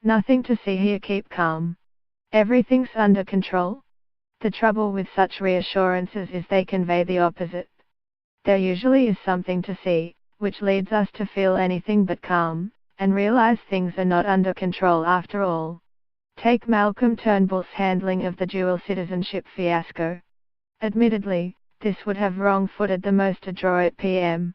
Nothing to see here, keep calm. Everything's under control. The trouble with such reassurances is they convey the opposite. There usually is something to see, which leads us to feel anything but calm, and realize things are not under control after all. Take Malcolm Turnbull's handling of the dual citizenship fiasco. Admittedly, this would have wrong-footed the most adroit PM.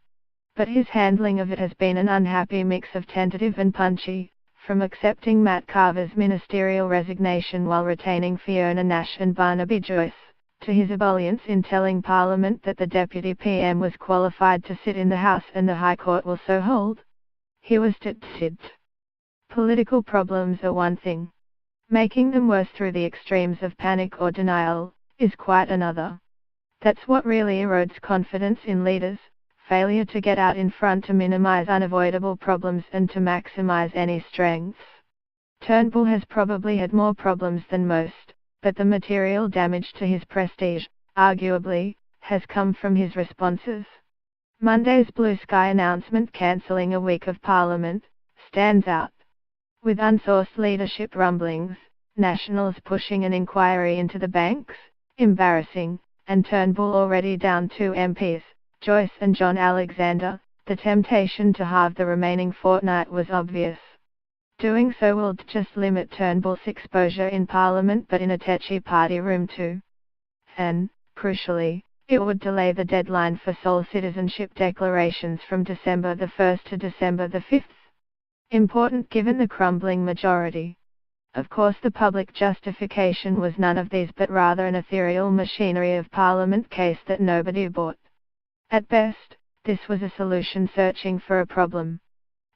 But his handling of it has been an unhappy mix of tentative and punchy, from accepting Matt Carver's ministerial resignation while retaining Fiona Nash and Barnaby Joyce, to his ebullience in telling Parliament that the Deputy PM was qualified to sit in the House and the High Court will so hold. He was sid. Political problems are one thing. Making them worse through the extremes of panic or denial is quite another. That's what really erodes confidence in leaders, failure to get out in front to minimize unavoidable problems and to maximize any strengths. Turnbull has probably had more problems than most, but the material damage to his prestige, arguably, has come from his responses. Monday's Blue Sky announcement cancelling a week of Parliament stands out. With unsourced leadership rumblings, Nationals pushing an inquiry into the banks, embarrassing, and Turnbull already down 2 MPs, Joyce and John Alexander, the temptation to halve the remaining fortnight was obvious. Doing so will just limit Turnbull's exposure in Parliament but in a tetchy party room too. And, crucially, it would delay the deadline for sole citizenship declarations from December the 1st to December the 5th. Important given the crumbling majority. Of course the public justification was none of these but rather an ethereal machinery of Parliament case that nobody bought. At best, this was a solution searching for a problem.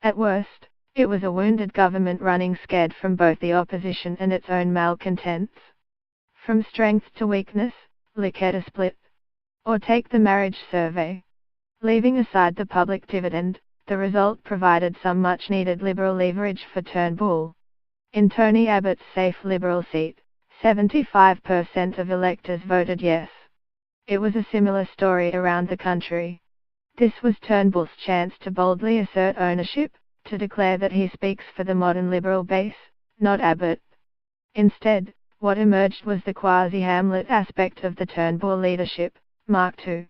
At worst, it was a wounded government running scared from both the opposition and its own malcontents. From strength to weakness, look at a split. Or take the marriage survey. Leaving aside the public dividend, the result provided some much-needed Liberal leverage for Turnbull. In Tony Abbott's safe Liberal seat, 75% of electors voted yes. It was a similar story around the country. This was Turnbull's chance to boldly assert ownership, to declare that he speaks for the modern Liberal base, not Abbott. Instead, what emerged was the quasi-Hamlet aspect of the Turnbull leadership, Mark II.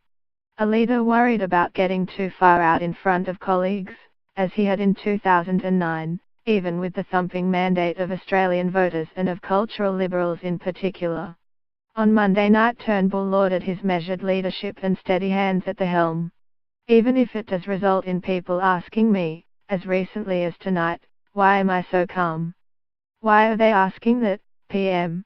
A leader worried about getting too far out in front of colleagues, as he had in 2009, even with the thumping mandate of Australian voters and of cultural liberals in particular. On Monday night Turnbull lauded his measured leadership and steady hands at the helm. Even if it does result in people asking me, as recently as tonight, why am I so calm? Why are they asking that, PM?